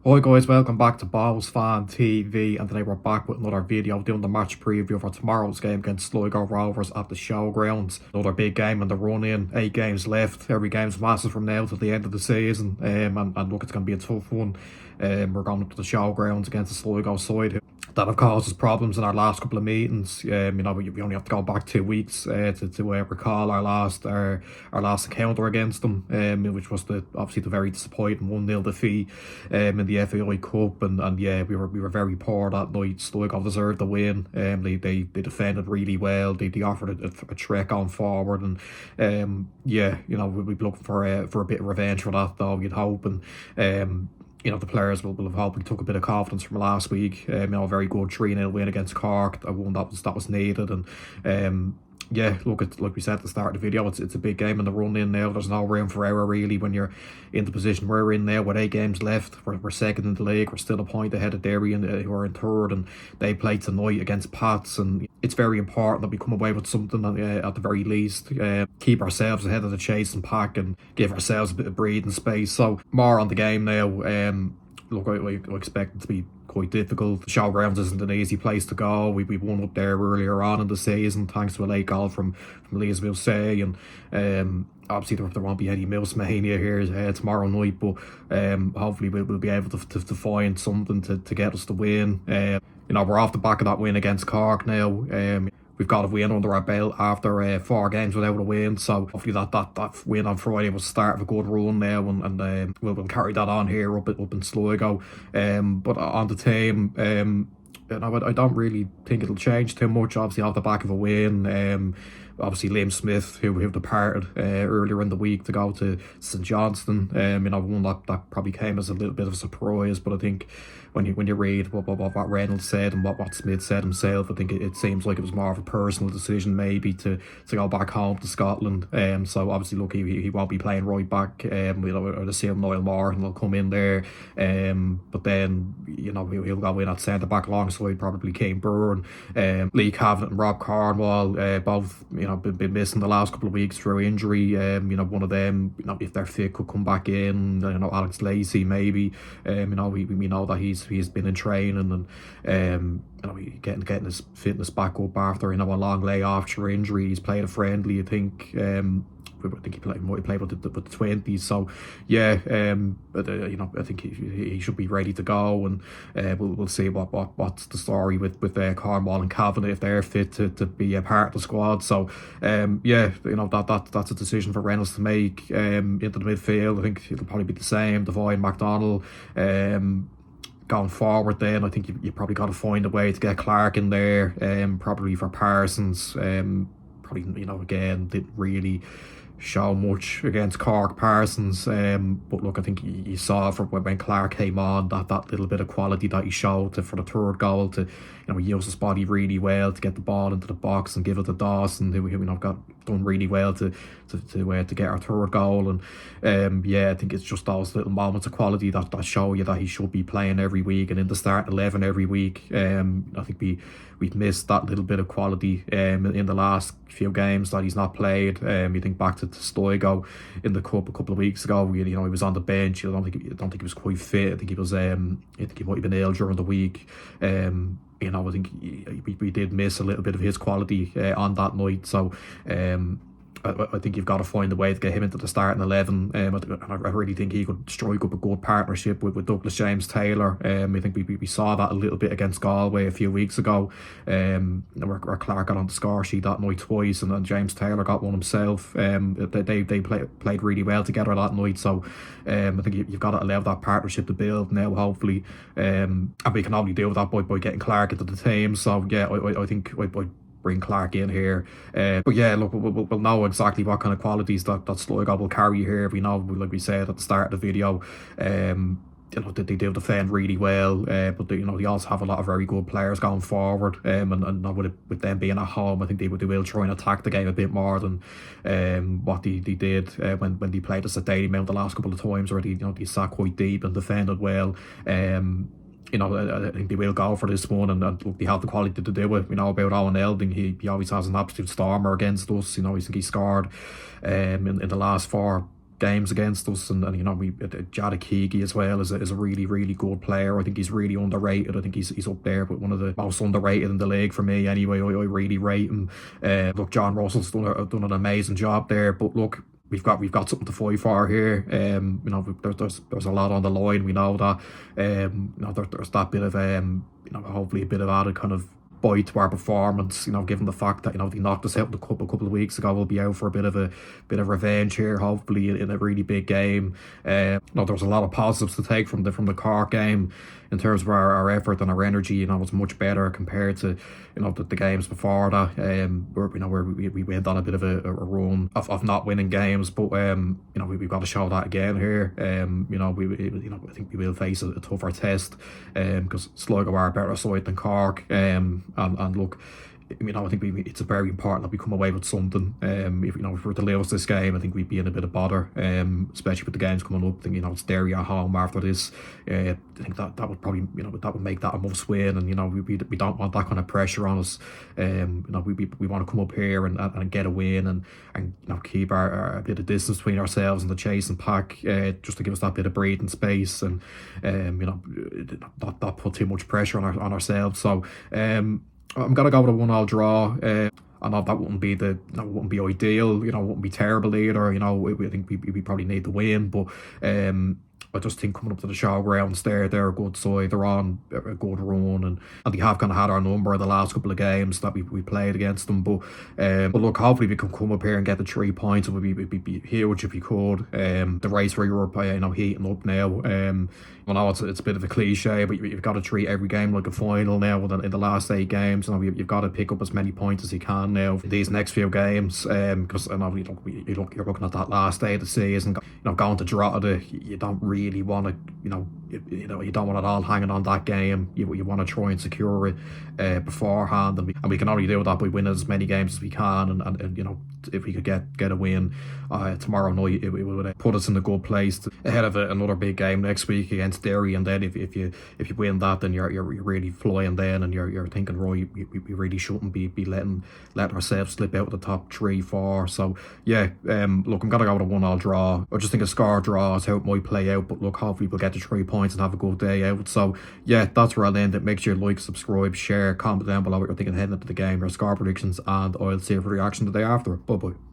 Hi guys, welcome back to Balls Fan TV, and today we're back with another video doing the match preview for tomorrow's game against SLIGO Rovers at the Showgrounds. Another big game in the run-in, 8 games left. Every game's massive from now to the end of the season, and look, it's going to be a tough one. We're going up to the Showgrounds against the SLIGO side that have caused us problems in our last couple of meetings. We only have to go back 2 weeks to recall our last encounter against them, which was obviously the very disappointing 1-0 defeat in the FAI Cup, and yeah, we were very poor that night. Sligo deserved the win. They defended really well. They offered a threat going forward, and yeah, we'll be looking for a bit of revenge for that, though, you'd hope. And the players will have hopefully took a bit of confidence from last week. A very good 3-0 win against Cork. A one that was needed. And yeah, look, like we said at the start of the video, it's a big game in the run-in now. There's no room for error, really, when you're in the position we're in now with 8 games left. We're second in the league. We're still a point ahead of Derry, who are in third, and they play tonight against Pats. And it's very important that we come away with something at the very least. Keep ourselves ahead of the chasing pack and give ourselves a bit of breathing space. So more on the game now. Look, I expect it to be quite difficult. Showgrounds isn't an easy place to go. We won up there earlier on in the season thanks to a late goal from Lees Milsay, and obviously there won't be any Mills mania here tomorrow night, but hopefully we'll be able to find something to get us to win. We're off the back of that win against Cork now. We've got a win under our belt after 4 games without a win, so hopefully that win on Friday was the start of a good run now, and we'll carry that on here up in Sligo. But on the team, I don't really think it'll change too much. Obviously off the back of a win, obviously Liam Smith, who departed earlier in the week to go to St Johnstone, one that probably came as a little bit of a surprise. But I think when you read what Reynolds said and what Smith said himself, I think it seems like it was more of a personal decision maybe to go back home to Scotland. So obviously, look, he won't be playing right back. I'd assume Niall Morgan will come in there, but then he'll go in at centre back alongside probably Kane Byrne, Lee Cavanagh and Rob Cornwall, both been missing the last couple of weeks through injury. One of them, if they're fit, could come back in. Alex Lacey maybe. We know that he's been in training, and getting his fitness back up after a long layoff through injury. He's played a friendly, I think. I think he might play with the 20s. So yeah, I think he should be ready to go, and we'll see what's the story with Cornwall and Cavanagh, if they're fit to be a part of the squad. So yeah, that's a decision for Reynolds to make. Into the midfield, I think it'll probably be the same. Devine, McDonald. Going forward, then I think you probably got to find a way to get Clark in there, probably for Parsons. Probably again didn't really show much against Cork, Parsons, but look, I think you saw from when Clark came on that little bit of quality that he showed for the third goal, to he used his body really well to get the ball into the box and give it to Dawson, who got done really well to get our third goal. And yeah, I think it's just those little moments of quality that show you that he should be playing every week and in the start 11 every week. I think we've missed that little bit of quality in the last few games that he's not played. You think back to Sligo in the cup a couple of weeks ago. He was on the bench. I don't think he was quite fit. I think he was. I think he might have been ill during the week. I think we did miss a little bit of his quality on that night. So I think you've got to find a way to get him into the starting 11. I really think he could strike up a good partnership with Douglas James Taylor. I think we saw that a little bit against Galway a few weeks ago, where Clark got on the score sheet that night twice, and then James Taylor got one himself. They played really well together that night. So I think you've got to allow that partnership to build now, hopefully. And we can only do that by getting Clark into the team. So yeah, I think I bring Clark in here. But yeah, look, we'll know exactly what kind of qualities that Sligo will carry here. We know, like we said at the start of the video, they do defend really well, but they also have a lot of very good players going forward, and with them being at home, I think they will try and attack the game a bit more than what they did when they played us at Dalymount the last couple of times, where they sat quite deep and defended well. I think they will go for this one, and look, they have the quality to do it. We know about Owen Elding. He always has an absolute stormer against us. I think he scored in the last games against us, and you know, Jada Keegi as well is a really, really good player. I think he's really underrated. I think he's up there, but one of the most underrated in the league for me anyway. I really rate him. Look, John Russell's done an amazing job there, but look, we've got something to fight for here. You know, there's a lot on the line. We know that. You know, there's that bit of you know, hopefully a bit of added kind of bite to our performance, you know, given the fact that, you know, they knocked us out in the cup a couple of weeks ago. We'll be out for a bit of revenge here, hopefully in a really big game. You know, there's a lot of positives to take from the Cork game in terms of our effort and our energy. You know, it was much better compared to, you know, the games before that. Where we went on a bit of a run of not winning games, but you know, we've got to show that again here. You know, I think we will face a tougher test, because Sligo are a better side than Cork. And look, you know, I think it's very important that we come away with something. If we were to lose this game, I think we'd be in a bit of bother, especially with the games coming up. I think, you know, it's Derry at home after this. I think that would probably, you know, that would make that a must win, and you know, we don't want that kind of pressure on us. You know, we want to come up here and get a win, and you know, keep our bit of distance between ourselves and the chasing pack, just to give us that bit of breathing space, and you know, not put too much pressure on ourselves. So I'm gonna go with a 1-1 draw. I know that wouldn't be ideal. You know, it wouldn't be terrible either. You know, I think we probably need the win, but I just think coming up to the Showgrounds, they're a good side. They're on a good run, and they have kind of had our number in the last couple of games that we played against them. But look, hopefully we can come up here and get the 3 points. It would be huge if we could. The race for Europe, you know, heating up now. I know it's a bit of a cliche, but you've got to treat every game like a final now. In the last 8 games, you know, you've got to pick up as many points as you can now in these next few games. Because I know you're looking at that last day of the season. You know, going to Drogheda, you don't really want to. You don't want it all hanging on that game. You want to try and secure it beforehand, and we can only do that by winning as many games as we can. And you know, if we could get a win tomorrow night, it would put us in a good place ahead of another big game next week against Derry. And then if you win that, then you're really flying then, and you're thinking, right, we really shouldn't be letting ourselves slip out of the top 3-4. So yeah, look, I'm gonna go with a 1-1 draw. I just think a score draw is how it might play out, but look, hopefully we'll get the 3 points and have a good day out. So yeah, that's where I'll end it. Make sure you like, subscribe, share, comment down below what you're thinking heading into the game, your score predictions, and I'll see your reaction the day after. Bye bye.